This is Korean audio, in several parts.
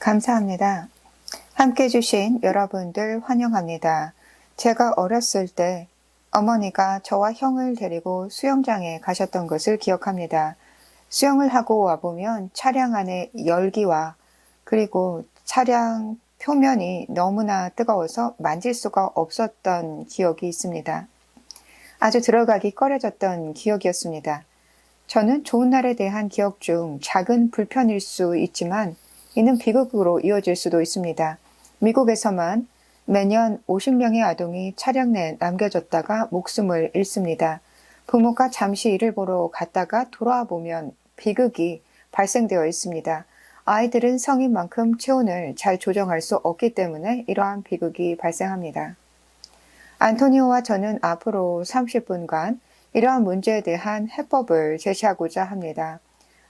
감사합니다. 함께 해주신 여러분들 환영합니다. 제가 어렸을 때 어머니가 저와 형을 데리고 수영장에 가셨던 것을 기억합니다. 수영을 하고 와보면 차량 안에 열기와 그리고 차량 표면이 너무나 뜨거워서 만질 수가 없었던 기억이 있습니다. 아주 들어가기 꺼려졌던 기억이었습니다. 저는 좋은 날에 대한 기억 중 작은 불편일 수 있지만 이는 비극으로 이어질 수도 있습니다. 미국에서만 매년 50명의 아동이 차량 내에 남겨졌다가 목숨을 잃습니다. 부모가 잠시 일을 보러 갔다가 돌아와 보면 비극이 발생되어 있습니다. 아이들은 성인만큼 체온을 잘 조정할 수 없기 때문에 이러한 비극이 발생합니다. 안토니오와 저는 앞으로 30분간 이러한 문제에 대한 해법을 제시하고자 합니다.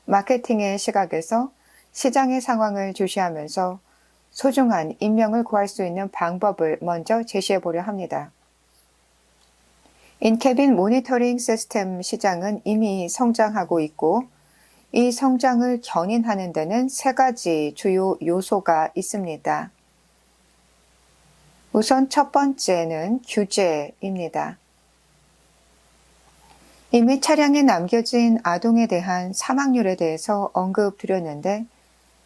마케팅의 시각에서 시장의 상황을 주시하면서 소중한 인명을 구할 수 있는 방법을 먼저 제시해 보려 합니다. 인캐빈 모니터링 시스템 시장은 이미 성장하고 있고 이 성장을 견인하는 데는 세 가지 주요 요소가 있습니다. 우선 첫 번째는 규제입니다. 이미 차량에 남겨진 아동에 대한 사망률에 대해서 언급드렸는데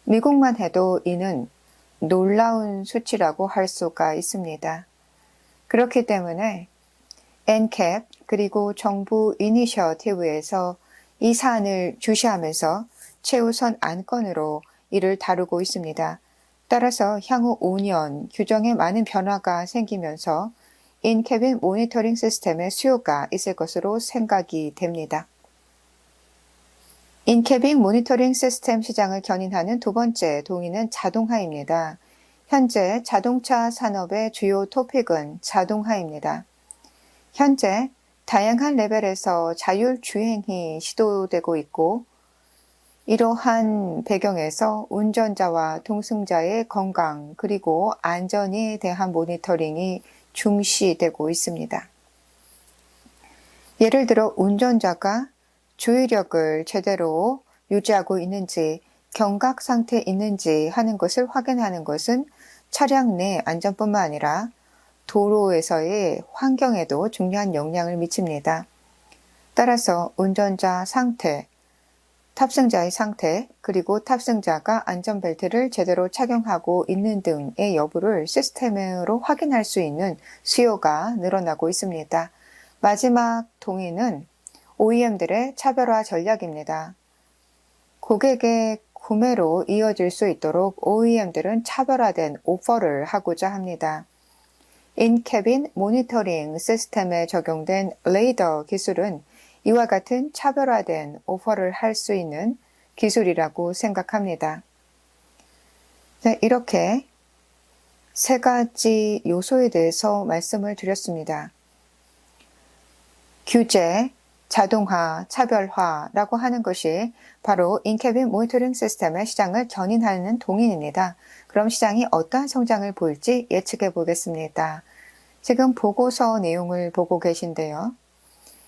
미국만 해도 이는 놀라운 수치라고 할 수가 있습니다. 그렇기 때문에 NCAP 그리고 정부 이니셔티브에서 이 사안을 주시하면서 최우선 안건으로 이를 다루고 있습니다. 따라서 향후 5년 규정에 많은 변화가 생기면서 인캐빈 모니터링 시스템의 수요가 있을 것으로 생각이 됩니다. 인캐빈 모니터링 시스템 시장을 견인하는 두 번째 동의는 자동화입니다. 현재 자동차 산업의 주요 토픽은 자동화입니다. 현재 다양한 레벨에서 자율주행이 시도되고 있고 이러한 배경에서 운전자와 동승자의 건강 그리고 안전에 대한 모니터링이 중시되고 있습니다. 예를 들어 운전자가 주의력을 제대로 유지하고 있는지 경각 상태에 있는지 하는 것을 확인하는 것은 차량 내 안전뿐만 아니라 도로에서의 환경에도 중요한 영향을 미칩니다. 따라서 운전자 상태, 탑승자의 상태, 그리고 탑승자가 안전벨트를 제대로 착용하고 있는 등의 여부를 시스템으로 확인할 수 있는 수요가 늘어나고 있습니다. 마지막 동의는 OEM들의 차별화 전략입니다. 고객의 구매로 이어질 수 있도록 OEM들은 차별화된 오퍼를 하고자 합니다. 인캐빈 모니터링 시스템에 적용된 레이더 기술은 이와 같은 차별화된 오퍼를 할 수 있는 기술이라고 생각합니다. 이렇게 세 가지 요소에 대해서 말씀을 드렸습니다. 규제, 자동화, 차별화라고 하는 것이 바로 인캐빈 모니터링 시스템의 시장을 견인하는 동인입니다. 그럼 시장이 어떠한 성장을 보일지 예측해 보겠습니다. 지금 보고서 내용을 보고 계신데요.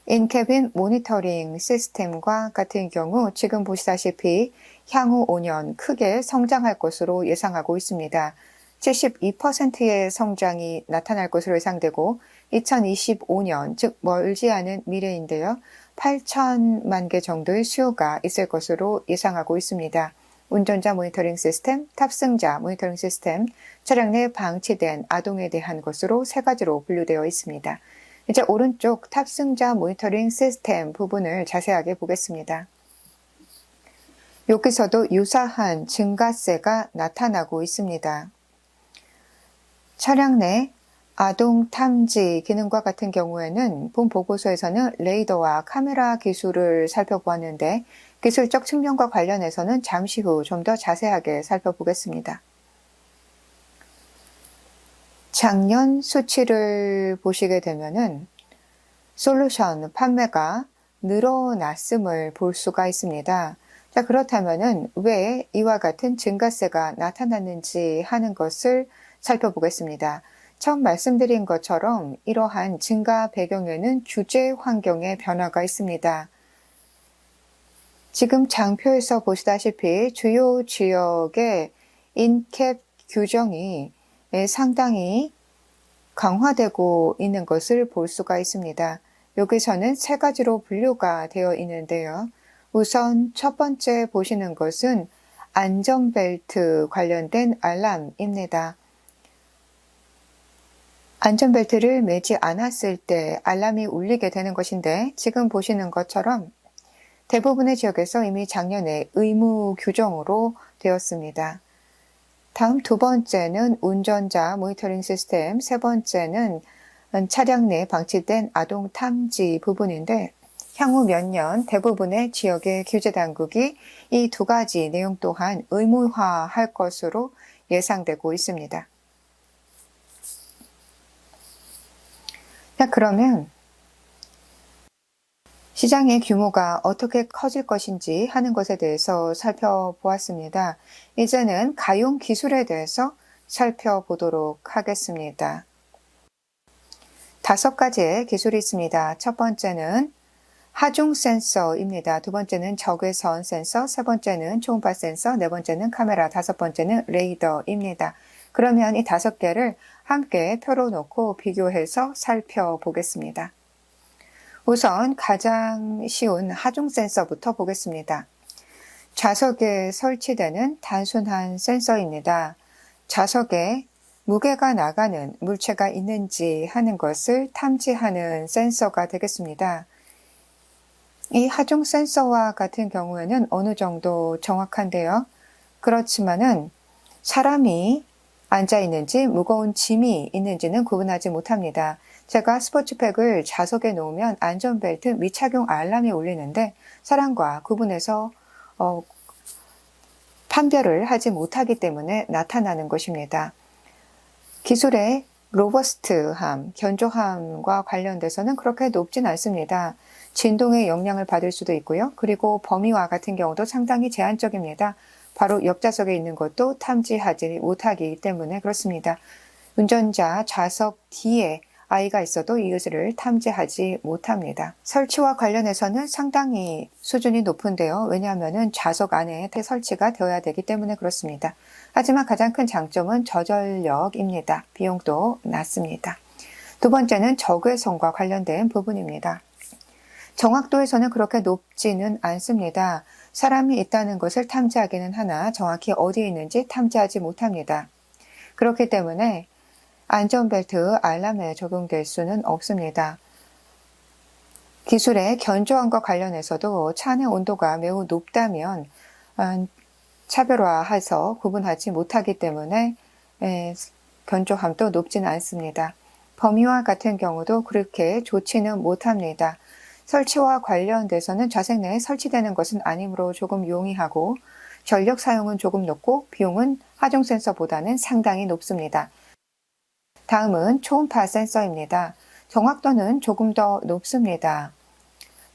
인캐빈 모니터링 시스템과 같은 경우 지금 보시다시피 향후 5년 크게 성장할 것으로 예상하고 있습니다. 72%의 성장이 나타날 것으로 예상되고 2025년, 즉 멀지 않은 미래인데요. 8천만 개 정도의 수요가 있을 것으로 예상하고 있습니다. 운전자 모니터링 시스템, 탑승자 모니터링 시스템, 차량 내 방치된 아동에 대한 것으로 세 가지로 분류되어 있습니다. 이제 오른쪽 탑승자 모니터링 시스템 부분을 자세하게 보겠습니다. 여기서도 유사한 증가세가 나타나고 있습니다. 차량 내 아동 탐지 기능과 같은 경우에는 본 보고서에서는 레이더와 카메라 기술을 살펴보았는데 기술적 측면과 관련해서는 잠시 후 좀 더 자세하게 살펴보겠습니다. 작년 수치를 보시게 되면은 솔루션 판매가 늘어났음을 볼 수가 있습니다. 자, 그렇다면은 왜 이와 같은 증가세가 나타났는지 하는 것을 살펴보겠습니다. 처음 말씀드린 것처럼 이러한 증가 배경에는 규제 환경의 변화가 있습니다. 지금 장표에서 보시다시피 주요 지역에 인캡 규정이 상당히 강화되고 있는 것을 볼 수가 있습니다. 여기서는 세 가지로 분류가 되어 있는데요. 우선 첫 번째 보시는 것은 안전벨트 관련된 알람입니다. 안전벨트를 매지 않았을 때 알람이 울리게 되는 것인데 지금 보시는 것처럼 대부분의 지역에서 이미 작년에 의무 규정으로 되었습니다. 다음 두 번째는 운전자 모니터링 시스템, 세 번째는 차량 내 방치된 아동 탐지 부분인데 향후 몇 년 대부분의 지역의 규제 당국이 이 두 가지 내용 또한 의무화할 것으로 예상되고 있습니다. 자, 그러면 시장의 규모가 어떻게 커질 것인지 하는 것에 대해서 살펴보았습니다. 이제는 가용 기술에 대해서 살펴보도록 하겠습니다. 5가지의 기술이 있습니다. 첫 번째는 하중 센서입니다. 두 번째는 적외선 센서, 세 번째는 초음파 센서, 네 번째는 카메라, 다섯 번째는 레이더입니다. 그러면 이 5개를 함께 표로 놓고 비교해서 살펴보겠습니다. 우선 가장 쉬운 하중 센서부터 보겠습니다. 좌석에 설치되는 단순한 센서입니다. 좌석에 무게가 나가는 물체가 있는지 하는 것을 탐지하는 센서가 되겠습니다. 이 하중 센서와 같은 경우에는 어느 정도 정확한데요. 그렇지만은 사람이 앉아 있는지 무거운 짐이 있는지는 구분하지 못합니다. 제가 스포츠백을 좌석에 놓으면 안전벨트 미착용 알람이 울리는데 사람과 구분해서 판별을 하지 못하기 때문에 나타나는 것입니다. 기술의 로버스트함, 견조함과 관련돼서는 그렇게 높진 않습니다. 진동의 영향을 받을 수도 있고요. 그리고 범위와 같은 경우도 상당히 제한적입니다. 바로 옆좌석에 있는 것도 탐지하지 못하기 때문에 그렇습니다. 운전자 좌석 뒤에 아이가 있어도 이것을 탐지하지 못합니다. 설치와 관련해서는 상당히 수준이 높은데요. 왜냐하면 좌석 안에 설치가 되어야 되기 때문에 그렇습니다. 하지만 가장 큰 장점은 저전력입니다. 비용도 낮습니다. 두 번째는 적외선과 관련된 부분입니다. 정확도에서는 그렇게 높지는 않습니다. 사람이 있다는 것을 탐지하기는 하나 정확히 어디에 있는지 탐지하지 못합니다. 그렇기 때문에 안전벨트 알람에 적용될 수는 없습니다. 기술의 견조함과 관련해서도 차 안의 온도가 매우 높다면 차별화해서 구분하지 못하기 때문에 견조함도 높지는 않습니다. 범위와 같은 경우도 그렇게 좋지는 못합니다. 설치와 관련돼서는 좌석 내에 설치되는 것은 아니므로 조금 용이하고 전력 사용은 조금 높고 비용은 하중 센서보다는 상당히 높습니다. 다음은 초음파 센서입니다. 정확도는 조금 더 높습니다.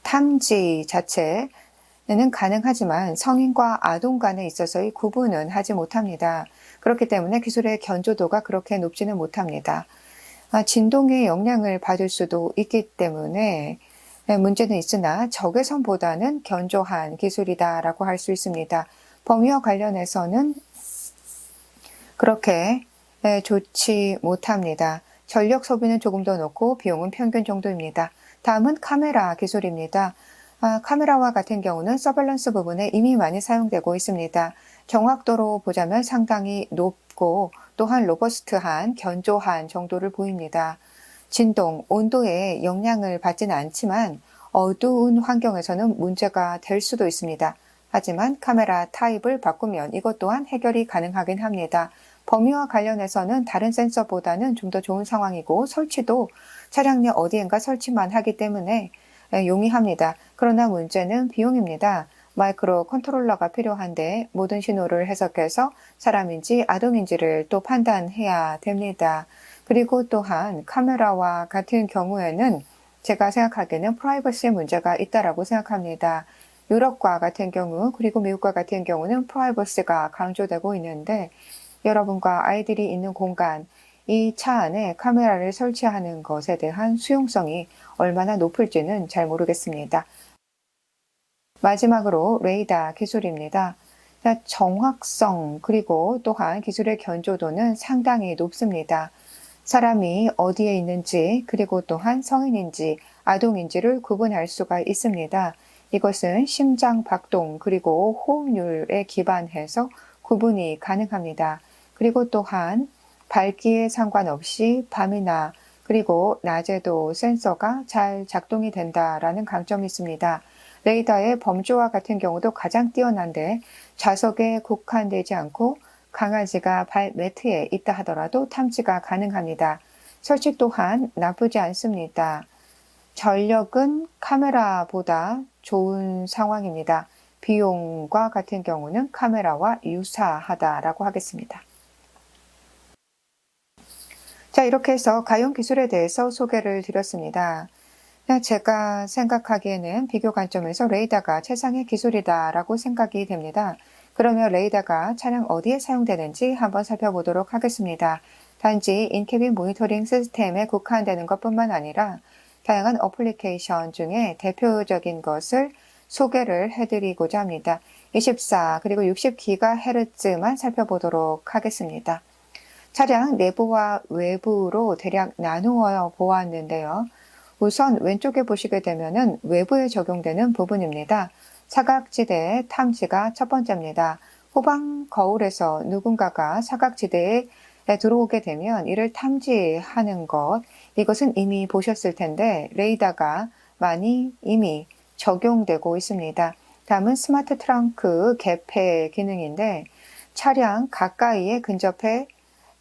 탐지 자체는 가능하지만 성인과 아동 간에 있어서의 구분은 하지 못합니다. 그렇기 때문에 기술의 견조도가 그렇게 높지는 못합니다. 진동의 영향을 받을 수도 있기 때문에 문제는 있으나 적외선보다는 견조한 기술이다라고 할 수 있습니다. 범위와 관련해서는 그렇게 좋지 못합니다. 전력 소비는 조금 더 높고 비용은 평균 정도입니다. 다음은 카메라 기술입니다. 카메라와 같은 경우는 서밸런스 부분에 이미 많이 사용되고 있습니다. 정확도로 보자면 상당히 높고 또한 로버스트한, 견조한 정도를 보입니다. 진동, 온도에 영향을 받지는 않지만 어두운 환경에서는 문제가 될 수도 있습니다. 하지만 카메라 타입을 바꾸면 이것 또한 해결이 가능하긴 합니다. 범위와 관련해서는 다른 센서보다는 좀 더 좋은 상황이고 설치도 차량 내 어디엔가 설치만 하기 때문에 용이합니다. 그러나 문제는 비용입니다. 마이크로 컨트롤러가 필요한데 모든 신호를 해석해서 사람인지 아동인지를 또 판단해야 됩니다. 그리고 또한 카메라와 같은 경우에는 제가 생각하기에는 프라이버시 문제가 있다라고 생각합니다. 유럽과 같은 경우 그리고 미국과 같은 경우는 프라이버시가 강조되고 있는데 여러분과 아이들이 있는 공간, 이 차 안에 카메라를 설치하는 것에 대한 수용성이 얼마나 높을지는 잘 모르겠습니다. 마지막으로 레이더 기술입니다. 자, 정확성 그리고 또한 기술의 견조도는 상당히 높습니다. 사람이 어디에 있는지 그리고 또한 성인인지 아동인지를 구분할 수가 있습니다. 이것은 심장 박동 그리고 호흡률에 기반해서 구분이 가능합니다. 그리고 또한 밝기에 상관없이 밤이나 그리고 낮에도 센서가 잘 작동이 된다라는 강점이 있습니다. 레이더의 범주와 같은 경우도 가장 뛰어난데 좌석에 국한되지 않고 강아지가 발 매트에 있다 하더라도 탐지가 가능합니다. 설치 또한 나쁘지 않습니다. 전력은 카메라보다 좋은 상황입니다. 비용과 같은 경우는 카메라와 유사하다라고 하겠습니다. 자, 이렇게 해서 가용 기술에 대해서 소개를 드렸습니다. 제가 생각하기에는 비교 관점에서 레이더가 최상의 기술이다라고 생각이 됩니다. 그러면 레이더가 차량 어디에 사용되는지 한번 살펴보도록 하겠습니다. 단지 인캐빈 모니터링 시스템에 국한되는 것뿐만 아니라 다양한 어플리케이션 중에 대표적인 것을 소개를 해드리고자 합니다. 24 그리고 60GHz만 살펴보도록 하겠습니다. 차량 내부와 외부로 대략 나누어 보았는데요. 우선 왼쪽에 보시게 되면은 외부에 적용되는 부분입니다. 사각지대 탐지가 첫 번째입니다. 후방 거울에서 누군가가 사각지대에 들어오게 되면 이를 탐지하는 것, 이것은 이미 보셨을 텐데 레이더가 많이 이미 적용되고 있습니다. 다음은 스마트 트렁크 개폐 기능인데 차량 가까이에 근접해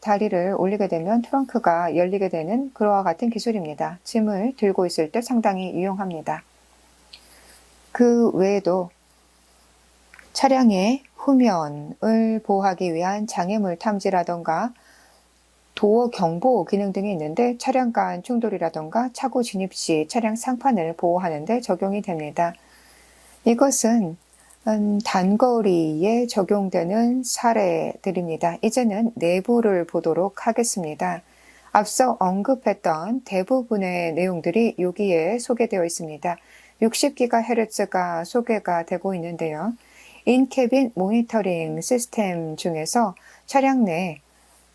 다리를 올리게 되면 트렁크가 열리게 되는 그와 같은 기술입니다. 짐을 들고 있을 때 상당히 유용합니다. 그 외에도 차량의 후면을 보호하기 위한 장애물 탐지라던가 도어 경보 기능 등이 있는데 차량 간 충돌이라던가 차고 진입 시 차량 상판을 보호하는 데 적용이 됩니다. 이것은 단거리에 적용되는 사례들입니다. 이제는 내부를 보도록 하겠습니다. 앞서 언급했던 대부분의 내용들이 여기에 소개되어 있습니다. 60GHz가 소개가 되고 있는데요. 인캐빈 모니터링 시스템 중에서 차량 내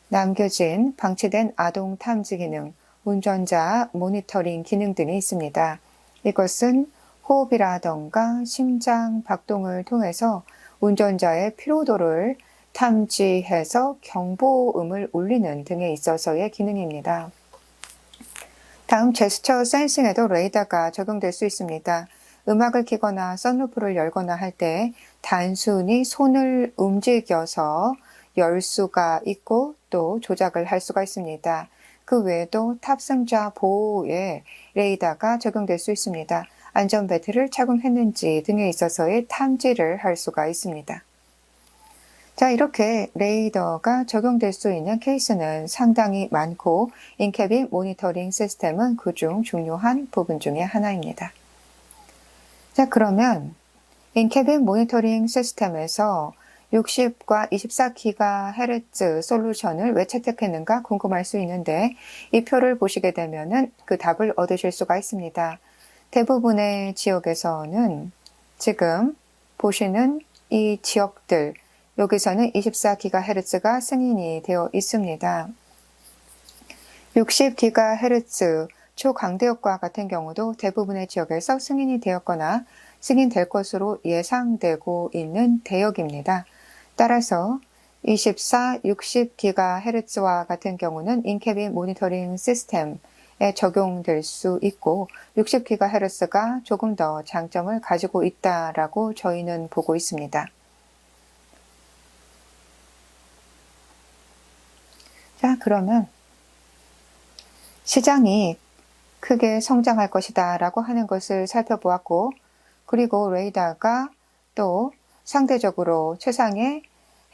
남겨진 방치된 아동 탐지 기능, 운전자 모니터링 기능 등이 있습니다. 이것은 호흡이라던가 심장 박동을 통해서 운전자의 피로도를 탐지해서 경보음을 울리는 등에 있어서의 기능입니다. 다음 제스처 센싱에도 레이더가 적용될 수 있습니다. 음악을 켜거나 선루프를 열거나 할 때 단순히 손을 움직여서 열 수가 있고 또 조작을 할 수가 있습니다. 그 외에도 탑승자 보호에 레이더가 적용될 수 있습니다. 안전벨트를 착용했는지 등에 있어서의 탐지를 할 수가 있습니다. 자, 이렇게 레이더가 적용될 수 있는 케이스는 상당히 많고 인캐빈 모니터링 시스템은 그중 중요한 부분 중에 하나입니다. 자, 그러면 인캐빈 모니터링 시스템에서 60과 24GHz 솔루션을 왜 채택했는가 궁금할 수 있는데 이 표를 보시게 되면은 그 답을 얻으실 수가 있습니다. 대부분의 지역에서는 지금 보시는 이 지역들, 여기서는 24GHz가 승인이 되어 있습니다. 60GHz 초강대역과 같은 경우도 대부분의 지역에서 승인이 되었거나 승인될 것으로 예상되고 있는 대역입니다. 따라서 24, 60GHz와 같은 경우는 인캐빈 모니터링 시스템 적용될 수 있고 60GHz가 조금 더 장점을 가지고 있다라고 저희는 보고 있습니다. 자, 그러면 시장이 크게 성장할 것이다 라고 하는 것을 살펴보았고 그리고 레이더가 또 상대적으로 최상의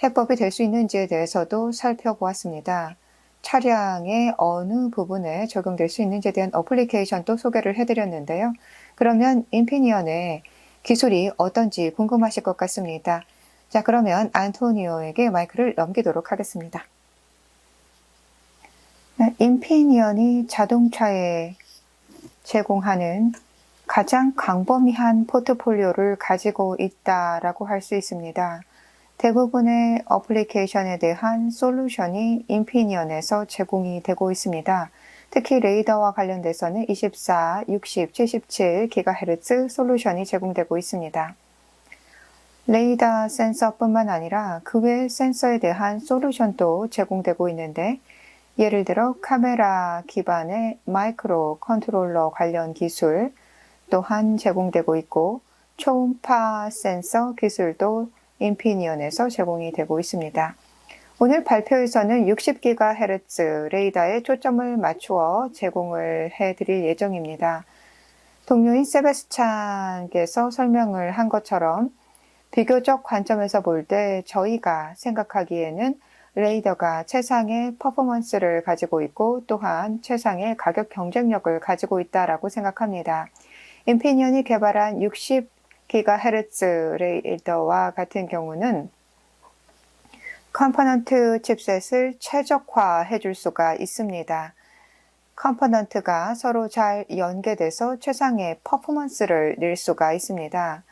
해법이 될 수 있는지에 대해서도 살펴보았습니다. 차량의 어느 부분에 적용될 수 있는지에 대한 어플리케이션도 소개를 해드렸는데요. 그러면 인피니언의 기술이 어떤지 궁금하실 것 같습니다. 자, 그러면 안토니오에게 마이크를 넘기도록 하겠습니다. 인피니언이 자동차에 제공하는 가장 광범위한 포트폴리오를 가지고 있다라고 할 수 있습니다. 대부분의 어플리케이션에 대한 솔루션이 인피니언에서 제공이 되고 있습니다. 특히 레이더와 관련돼서는 24, 60, 77GHz 솔루션이 제공되고 있습니다. 레이더 센서뿐만 아니라 그 외 센서에 대한 솔루션도 제공되고 있는데 예를 들어 카메라 기반의 마이크로 컨트롤러 관련 기술 또한 제공되고 있고 초음파 센서 기술도 인피니언에서 제공이 되고 있습니다. 오늘 발표에서는 60GHz 레이더에 초점을 맞추어 제공을 해드릴 예정입니다. 동료인 세베스찬께서 설명을 한 것처럼 비교적 관점에서 볼 때 저희가 생각하기에는 레이더가 최상의 퍼포먼스를 가지고 있고 또한 최상의 가격 경쟁력을 가지고 있다고 생각합니다. 인피니언이 개발한 60GHz 레이더와 같은 경우는 컴포넌트 칩셋을 최적화해 줄 수가 있습니다. 컴포넌트가 서로 잘 연계돼서 최상의 퍼포먼스를 낼 수가 있습니다.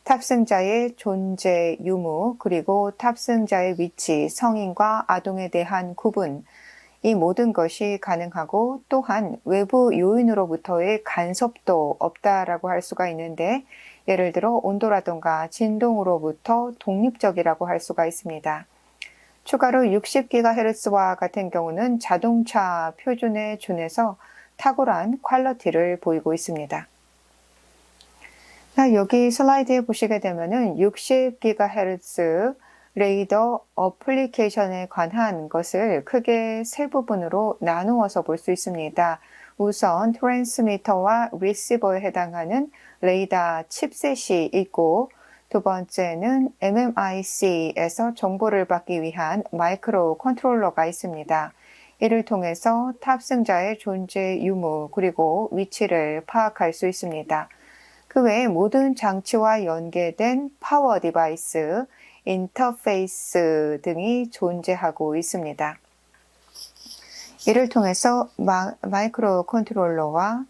탑승자의 존재 유무 그리고 탑승자의 위치, 성인과 아동에 대한 구분 이 모든 것이 가능하고 또한 외부 요인으로부터의 간섭도 없다라고 할 수가 있는데 예를 들어 온도라든가 진동으로부터 독립적이라고 할 수가 있습니다. 추가로 60GHz와 같은 경우는 자동차 표준에 준해서 탁월한 퀄리티를 보이고 있습니다. 여기 슬라이드에 보시게 되면은 60GHz 레이더 어플리케이션에 관한 것을 크게 세 부분으로 나누어서 볼 수 있습니다. 우선 트랜스미터와 리시버에 해당하는 레이더 칩셋이 있고 두 번째는 MMIC에서 정보를 받기 위한 마이크로 컨트롤러가 있습니다. 이를 통해서 탑승자의 존재 유무 그리고 위치를 파악할 수 있습니다. 그 외에 모든 장치와 연계된 파워 디바이스, 인터페이스 등이 존재하고 있습니다. 이를 통해서 마이크로 컨트롤러와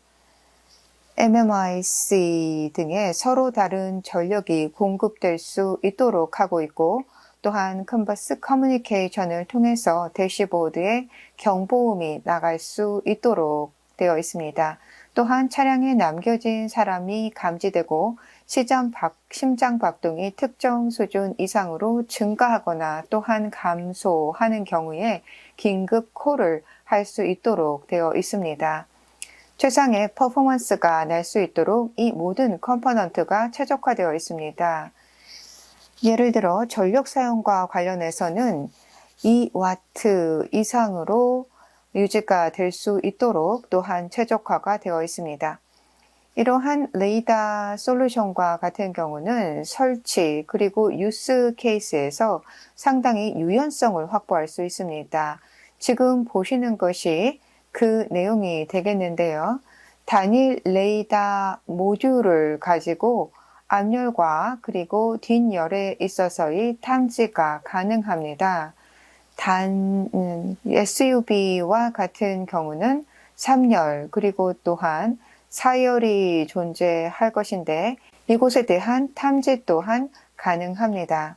MMIC 등의 서로 다른 전력이 공급될 수 있도록 하고 있고 또한 컨버스 커뮤니케이션을 통해서 대시보드에 경보음이 나갈 수 있도록 되어 있습니다. 또한 차량에 남겨진 사람이 감지되고 심장 박동이 특정 수준 이상으로 증가하거나 또한 감소하는 경우에 긴급 콜을 할 수 있도록 되어 있습니다. 최상의 퍼포먼스가 날 수 있도록 이 모든 컴포넌트가 최적화되어 있습니다. 예를 들어 전력 사용과 관련해서는 2W 이상으로 유지가 될 수 있도록 또한 최적화가 되어 있습니다. 이러한 레이더 솔루션과 같은 경우는 설치 그리고 유스 케이스에서 상당히 유연성을 확보할 수 있습니다. 지금 보시는 것이 그 내용이 되겠는데요. 단일 레이더 모듈을 가지고 앞열과 그리고 뒷열에 있어서의 탐지가 가능합니다. SUV와 같은 경우는 3열 그리고 또한 4열이 존재할 것인데 이곳에 대한 탐지 또한 가능합니다.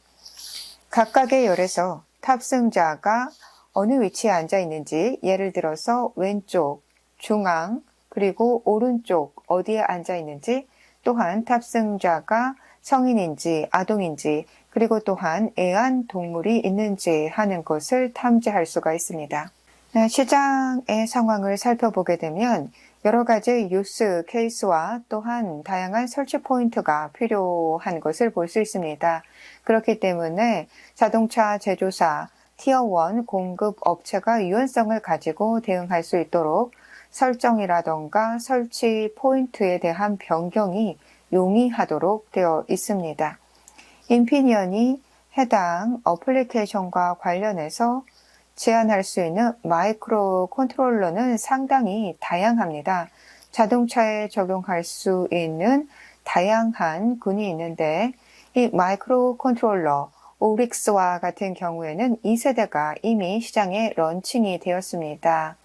각각의 열에서 탑승자가 어느 위치에 앉아 있는지 예를 들어서 왼쪽, 중앙, 그리고 오른쪽 어디에 앉아 있는지 또한 탑승자가 성인인지 아동인지 그리고 또한 애완동물이 있는지 하는 것을 탐지할 수가 있습니다. 시장의 상황을 살펴보게 되면 여러 가지 유스 케이스와 또한 다양한 설치 포인트가 필요한 것을 볼 수 있습니다. 그렇기 때문에 자동차 제조사, 티어1 공급 업체가 유연성을 가지고 대응할 수 있도록 설정이라던가 설치 포인트에 대한 변경이 용이하도록 되어 있습니다. 인피니언이 해당 어플리케이션과 관련해서 제한할 수 있는 마이크로 컨트롤러는 상당히 다양합니다. 자동차에 적용할 수 있는 다양한 군이 있는데 이 마이크로 컨트롤러 오릭스와 같은 경우에는 2세대가 이미 시장에 런칭이 되었습니다.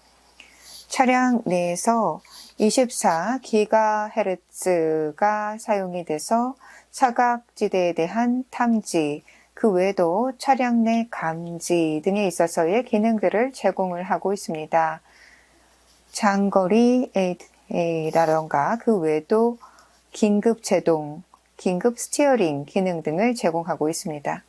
차량 내에서 24GHz가 사용이 돼서 사각지대에 대한 탐지, 그 외에도 차량 내 감지 등에 있어서의 기능들을 제공을 하고 있습니다. 장거리 ADA라던가 그 외에도 긴급 제동, 긴급 스티어링 기능 등을 제공하고 있습니다.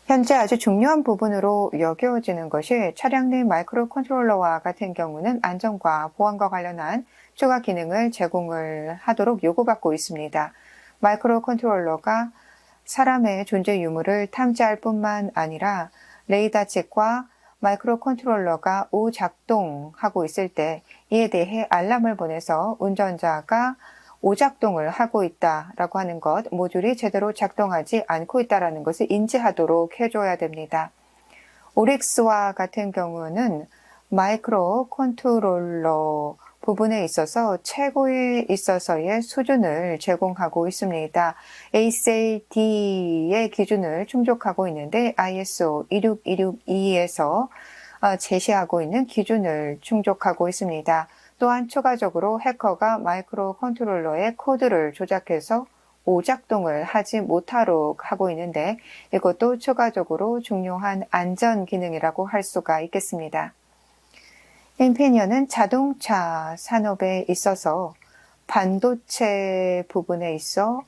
현재 아주 중요한 부분으로 여겨지는 것이 차량 내 마이크로 컨트롤러와 같은 경우는 안전과 보안과 관련한 추가 기능을 제공을 하도록 요구받고 있습니다. 마이크로 컨트롤러가 사람의 존재 유무를 탐지할 뿐만 아니라 레이더 칩과 마이크로 컨트롤러가 오작동하고 있을 때 이에 대해 알람을 보내서 운전자가 오작동을 하고 있다라고 하는 것, 모듈이 제대로 작동하지 않고 있다라는 것을 인지하도록 해줘야 됩니다. 오릭스와 같은 경우는 마이크로 컨트롤러 부분에 있어서 최고에 있어서의 수준을 제공하고 있습니다. ASILD의 기준을 충족하고 있는데 ISO 26262에서 제시하고 있는 기준을 충족하고 있습니다. 또한 추가적으로 해커가 마이크로 컨트롤러의 코드를 조작해서 오작동을 하지 못하도록 하고 있는데 이것도 추가적으로 중요한 안전 기능이라고 할 수가 있겠습니다. 인피니언은 자동차 산업에 있어서 반도체 부분에 있어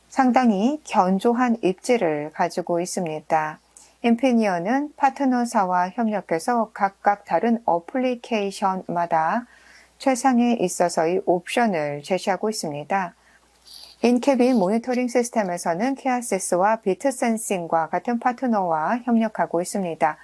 상당히 견조한 입지를 가지고 있습니다. 인피니언은 파트너사와 협력해서 각각 다른 어플리케이션마다 최상에 있어서의 옵션을 제시하고 있습니다. 인캐빈 모니터링 시스템에서는 키아시스와 비트센싱과 같은 파트너와 협력하고 있습니다.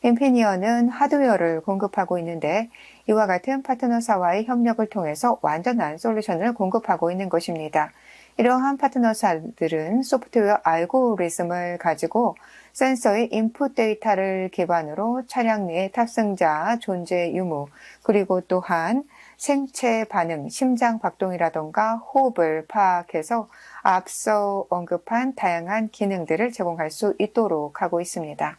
인피니언은 하드웨어를 공급하고 있는데 이와 같은 파트너사와의 협력을 통해서 완전한 솔루션을 공급하고 있는 것입니다. 이러한 파트너사들은 소프트웨어 알고리즘을 가지고 센서의 인풋 데이터를 기반으로 차량 내 탑승자 존재 유무, 그리고 또한 생체 반응, 심장 박동이라던가 호흡을 파악해서 앞서 언급한 다양한 기능들을 제공할 수 있도록 하고 있습니다.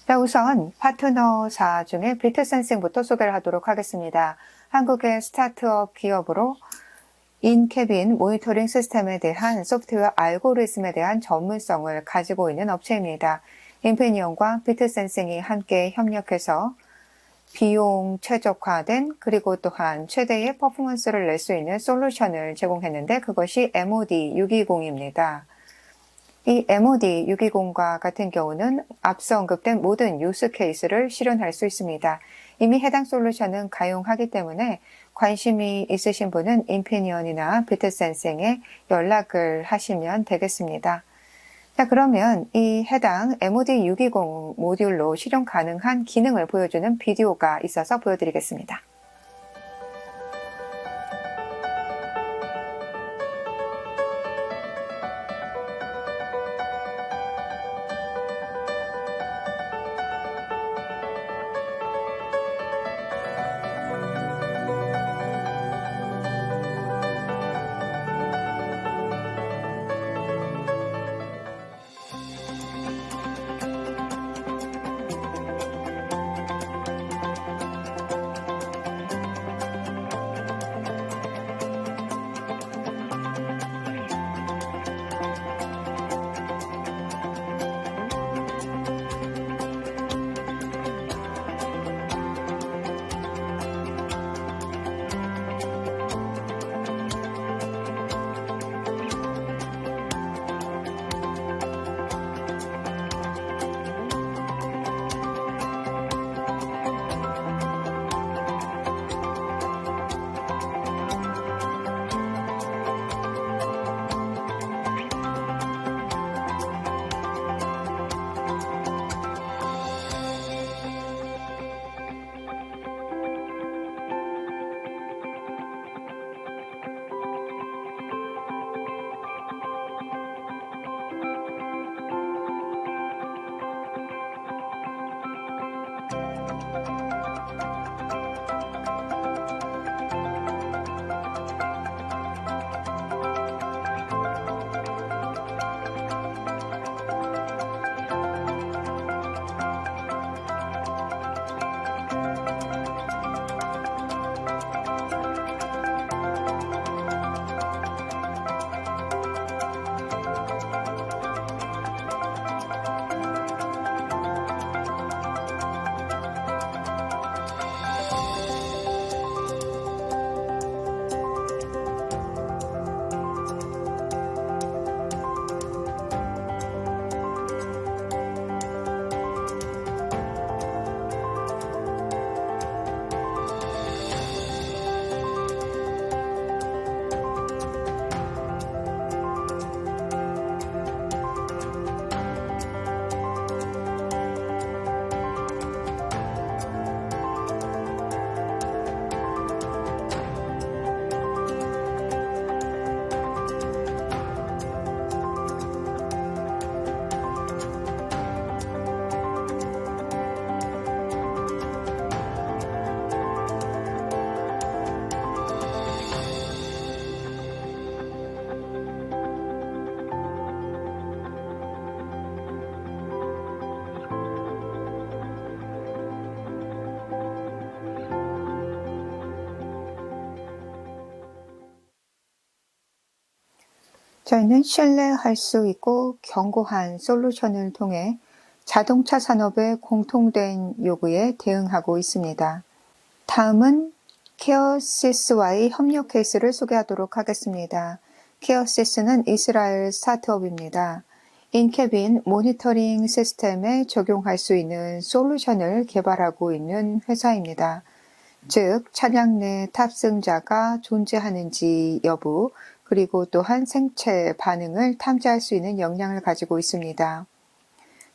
자, 우선 파트너사 중에 비트센싱부터 소개를 하도록 하겠습니다. 한국의 스타트업 기업으로 인캐빈 모니터링 시스템에 대한 소프트웨어 알고리즘에 대한 전문성을 가지고 있는 업체입니다. 인피니언과 비트센싱이 함께 협력해서 비용 최적화된 그리고 또한 최대의 퍼포먼스를 낼 수 있는 솔루션을 제공했는데 그것이 MOD620입니다. 이 MOD620과 같은 경우는 앞서 언급된 모든 유스 케이스를 실현할 수 있습니다. 이미 해당 솔루션은 가용하기 때문에 관심이 있으신 분은 인피니언이나 비트센싱에 연락을 하시면 되겠습니다. 자, 그러면 이 해당 MOD620 모듈로 실현 가능한 기능을 보여주는 비디오가 있어서 보여드리겠습니다. 저희는 신뢰할 수 있고 견고한 솔루션을 통해 자동차 산업의 공통된 요구에 대응하고 있습니다. 다음은 케어시스와의 협력 케이스를 소개하도록 하겠습니다. 케어시스는 이스라엘 스타트업입니다. 인캐빈 모니터링 시스템에 적용할 수 있는 솔루션을 개발하고 있는 회사입니다. 즉, 차량 내 탑승자가 존재하는지 여부, 그리고 또한 생체 반응을 탐지할 수 있는 역량을 가지고 있습니다.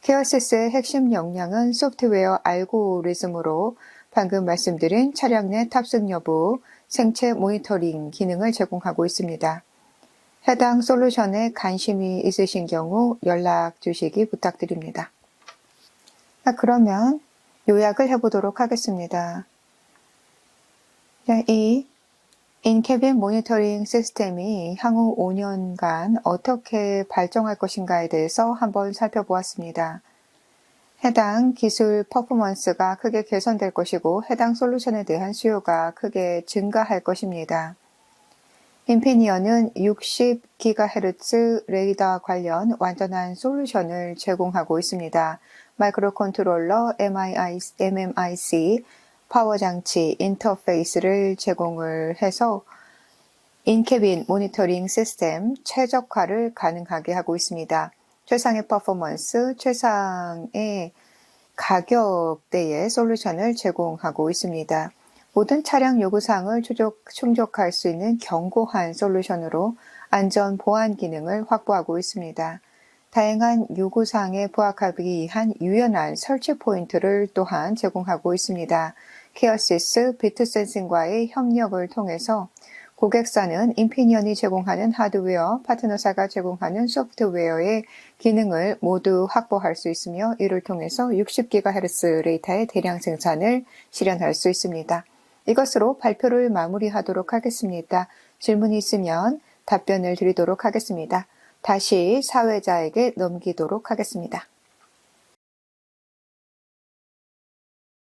케어시스의 핵심 역량은 소프트웨어 알고리즘으로 방금 말씀드린 차량 내 탑승 여부, 생체 모니터링 기능을 제공하고 있습니다. 해당 솔루션에 관심이 있으신 경우 연락 주시기 부탁드립니다. 그러면 요약을 해보도록 하겠습니다. 이 인캐빈 모니터링 시스템이 향후 5년간 어떻게 발전할 것인가에 대해서 한번 살펴보았습니다. 해당 기술 퍼포먼스가 크게 개선될 것이고 해당 솔루션에 대한 수요가 크게 증가할 것입니다. 인피니언은 60GHz 레이더 관련 완전한 솔루션을 제공하고 있습니다. 마이크로 컨트롤러, MMIC, 파워 장치, 인터페이스를 제공을 해서 인캐빈 모니터링 시스템 최적화를 가능하게 하고 있습니다. 최상의 퍼포먼스, 최상의 가격대의 솔루션을 제공하고 있습니다. 모든 차량 요구사항을 충족할 수 있는 견고한 솔루션으로 안전 보안 기능을 확보하고 있습니다. 다양한 요구사항에 부합하기 위한 유연한 설치 포인트를 또한 제공하고 있습니다. 케어시스 비트센싱과의 협력을 통해서 고객사는 인피니언이 제공하는 하드웨어, 파트너사가 제공하는 소프트웨어의 기능을 모두 확보할 수 있으며 이를 통해서 60GHz 데이터의 대량 생산을 실현할 수 있습니다. 이것으로 발표를 마무리하도록 하겠습니다. 질문이 있으면 답변을 드리도록 하겠습니다. 다시 사회자에게 넘기도록 하겠습니다.